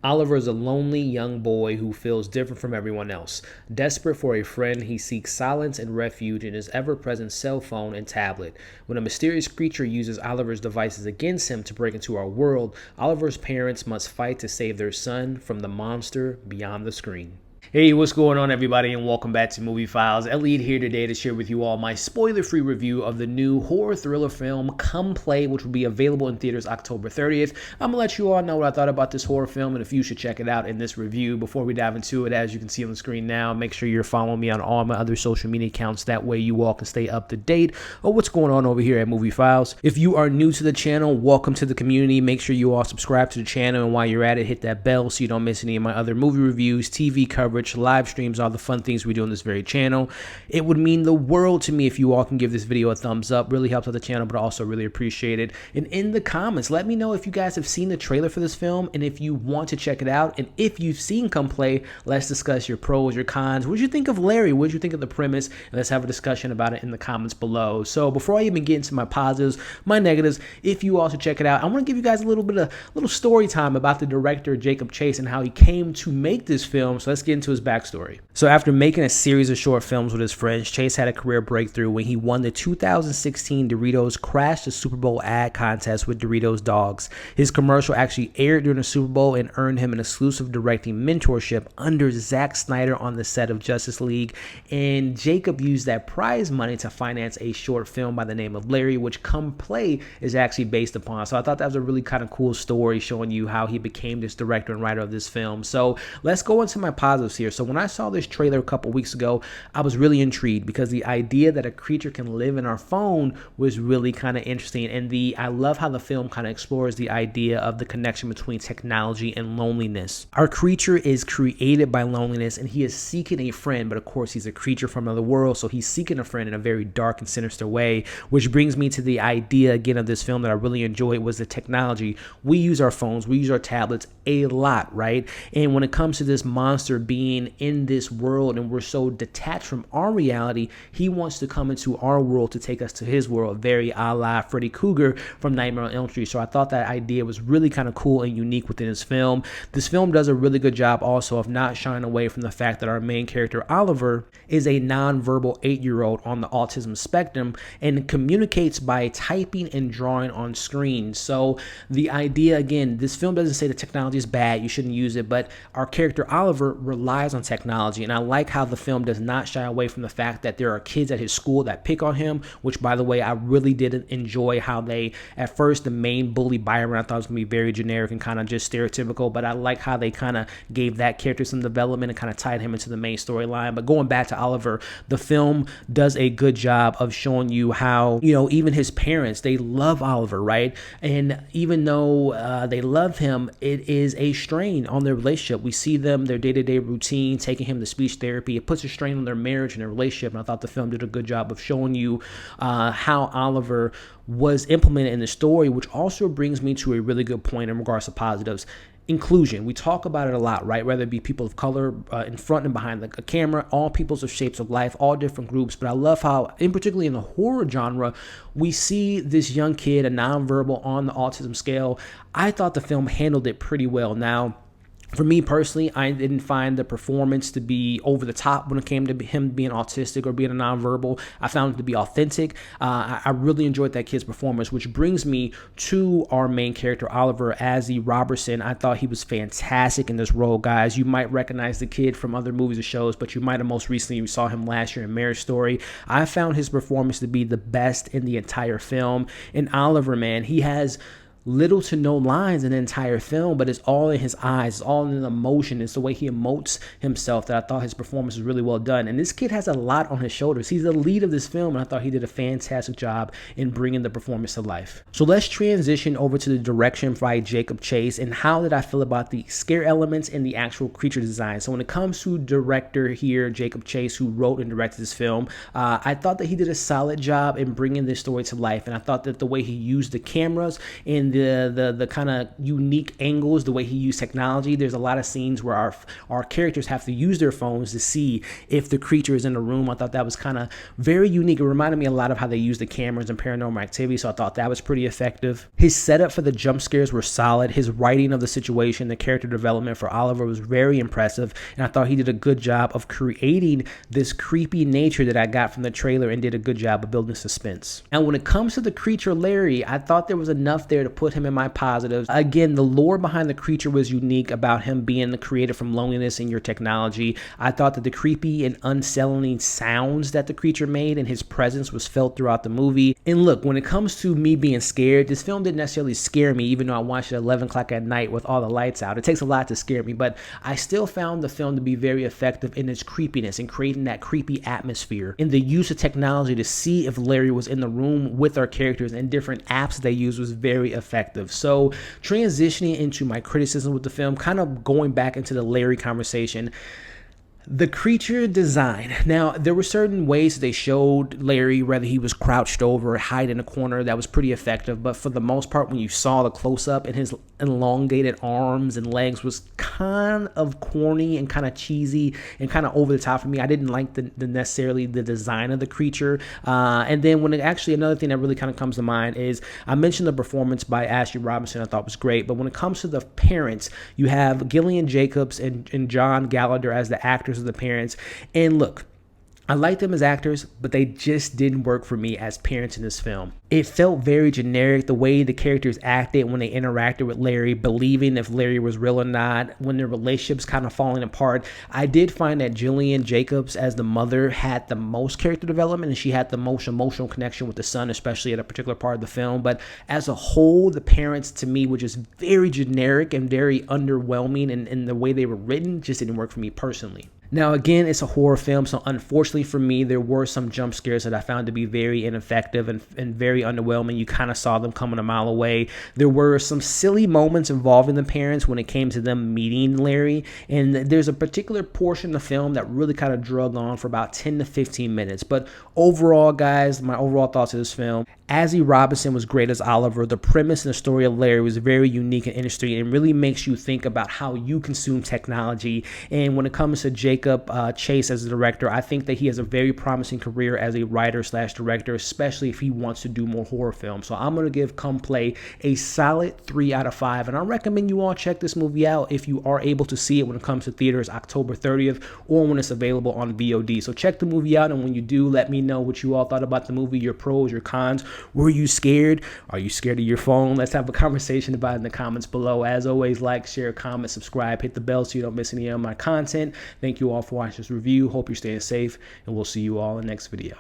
Oliver is a lonely young boy who feels different from everyone else. Desperate for a friend, he seeks silence and refuge in his ever-present cell phone and tablet. When a mysterious creature uses Oliver's devices against him to break into our world, Oliver's parents must fight to save their son from the monster beyond the screen. Hey, what's going on, everybody, and welcome back to Movie Files. Elliot here today to share with you all my spoiler-free review of the new horror thriller film Come Play, which will be available in theaters October 30th. I'm gonna let you all know what I thought about this horror film and if you should check it out in this review. Before we dive into it, as you can see on the screen now, make sure you're following me on all my other social media accounts. That way you all can stay up to date on what's going on over here at Movie Files. If you are new to the channel, welcome to the community. Make sure you all subscribe to the channel, and while you're at it, hit that bell so you don't miss any of my other movie reviews, TV coverage, live streams, all the fun things we do on this very channel. It would mean the world to me if you all can give this video a thumbs up. Really helps out the channel, but I also really appreciate it. And in the comments, let me know if you guys have seen the trailer for this film and if you want to check it out. And if you've seen Come Play, let's discuss your pros, your cons. What did you think of Larry? What did you think of the premise? And let's have a discussion about it in the comments below. So before I even get into my positives, my negatives, if you also check it out, I want to give you guys a little story time about the director Jacob Chase and how he came to make this film. So let's get into his backstory. So after making a series of short films with his friends, Chase had a career breakthrough when he won the 2016 Doritos Crash the Super Bowl ad contest with Doritos Dogs. His commercial actually aired during the Super Bowl and earned him an exclusive directing mentorship under Zack Snyder on the set of Justice League. And Jacob used that prize money to finance a short film by the name of Larry, which Come Play is actually based upon. So I thought that was a really kind of cool story showing you how he became this director and writer of this film. So let's go into my positives here. So when I saw this trailer a couple weeks ago, I was really intrigued because the idea that a creature can live in our phone was really kind of interesting. And I love how the film kind of explores the idea of the connection between technology and loneliness. Our creature is created by loneliness and he is seeking a friend, but of course he's a creature from another world, so he's seeking a friend in a very dark and sinister way, which brings me to the idea again of this film that I really enjoyed was the technology. We use our phones, we use our tablets a lot, right? And when it comes to this monster being in this world and we're so detached from our reality, he wants to come into our world to take us to his world, very a la Freddy Krueger from Nightmare on Elm Street. So I thought that idea was really kind of cool and unique within this film. This film does a really good job also of not shying away from the fact that our main character Oliver is a nonverbal 8-year-old on the autism spectrum and communicates by typing and drawing on screen. So the idea, again, this film doesn't say the technology is bad, you shouldn't use it, but our character Oliver relies on technology. And I like how the film does not shy away from the fact that there are kids at his school that pick on him, which, by the way, I really did enjoy how they, at first, the main bully Byron, I thought was going to be very generic and kind of just stereotypical, but I like how they kind of gave that character some development and kind of tied him into the main storyline. But going back to Oliver, the film does a good job of showing you how, you know, even his parents, they love Oliver, right? And even though they love him, it is a strain on their relationship. We see them, their day-to-day routine, taking him to speech therapy. It puts a strain on their marriage and their relationship, and I thought the film did a good job of showing you how Oliver was implemented in the story, which also brings me to a really good point in regards to positives. Inclusion. We talk about it a lot, right? Whether it be people of color in front and behind the camera, all peoples of shapes of life, all different groups. But I love how, in particularly in the horror genre, we see this young kid, a nonverbal on the autism scale. I thought the film handled it pretty well. Now, for me personally, I didn't find the performance to be over the top when it came to him being autistic or being a nonverbal. I found it to be authentic. I really enjoyed that kid's performance, which brings me to our main character, Oliver Azhy Robertson. I thought he was fantastic in this role, guys. You might recognize the kid from other movies or shows, but you might have most recently saw him last year in Marriage Story. I found his performance to be the best in the entire film. And Oliver, man, he has little to no lines in the entire film, but it's all in his eyes, it's all in the emotion, it's the way he emotes himself that I thought his performance was really well done. And this kid has a lot on his shoulders. He's the lead of this film, and I thought he did a fantastic job in bringing the performance to life. So let's transition over to the direction by Jacob Chase, and how did I feel about the scare elements and the actual creature design. So when it comes to director here, Jacob Chase, who wrote and directed this film, I thought that he did a solid job in bringing this story to life, and I thought that the way he used the cameras and the kind of unique angles, the way he used technology. There's a lot of scenes where our characters have to use their phones to see if the creature is in the room. I thought that was kind of very unique. It reminded me a lot of how they use the cameras in Paranormal Activity, so I thought that was pretty effective. His setup for the jump scares were solid. His writing of the situation, the character development for Oliver was very impressive, and I thought he did a good job of creating this creepy nature that I got from the trailer and did a good job of building suspense. And when it comes to the creature Larry, I thought there was enough there to put him in my positives. Again, the lore behind the creature was unique about him being created from loneliness in your technology. I thought that the creepy and unsettling sounds that the creature made and his presence was felt throughout the movie. And look, when it comes to me being scared, this film didn't necessarily scare me, even though I watched it at 11 o'clock at night with all the lights out. It takes a lot to scare me, but I still found the film to be very effective in its creepiness and creating that creepy atmosphere. In the use of technology to see if Larry was in the room with our characters and different apps they used was very effective. So transitioning into my criticism with the film, kind of going back into the Larry conversation, the creature design. Now, there were certain ways they showed Larry, whether he was crouched over or hide in a corner, that was pretty effective. But for the most part, when you saw the close-up and his elongated arms and legs was kind of corny and kind of cheesy and kind of over the top for me. I didn't like the necessarily the design of the creature. And then when actually another thing that really kind of comes to mind is I mentioned the performance by Azhy Robertson I thought was great. But when it comes to the parents, you have Gillian Jacobs and John Gallagher as the actors of the parents. And look, I like them as actors, but they just didn't work for me as parents in this film. It felt very generic, the way the characters acted when they interacted with Larry, believing if Larry was real or not, when their relationship's kind of falling apart. I did find that Gillian Jacobs as the mother had the most character development, and she had the most emotional connection with the son, especially at a particular part of the film. But as a whole, the parents to me were just very generic and very underwhelming, and the way they were written just didn't work for me personally. Now, again, it's a horror film, so unfortunately for me, there were some jump scares that I found to be very ineffective and very underwhelming. You kind of saw them coming a mile away. There were some silly moments involving the parents when it came to them meeting Larry, and there's a particular portion of the film that really kind of drug on for about 10 to 15 minutes. But overall, guys, my overall thoughts of this film, Azhy Robertson was great as Oliver. The premise and the story of Larry was very unique and interesting and really makes you think about how you consume technology. And when it comes to Jacob Chase as a director, I think that he has a very promising career as a writer/director, especially if he wants to do more horror films. So I'm going to give Come Play a solid 3 out of 5. And I recommend you all check this movie out if you are able to see it when it comes to theaters October 30th or when it's available on VOD. So check the movie out, and when you do, let me know what you all thought about the movie, your pros, your cons. Were you scared? Are you scared of your phone? Let's have a conversation about it in the comments below. As always, like, share, comment, subscribe, hit the bell so you don't miss any of my content. Thank you all for watching this review. Hope you're staying safe, and we'll see you all in the next video.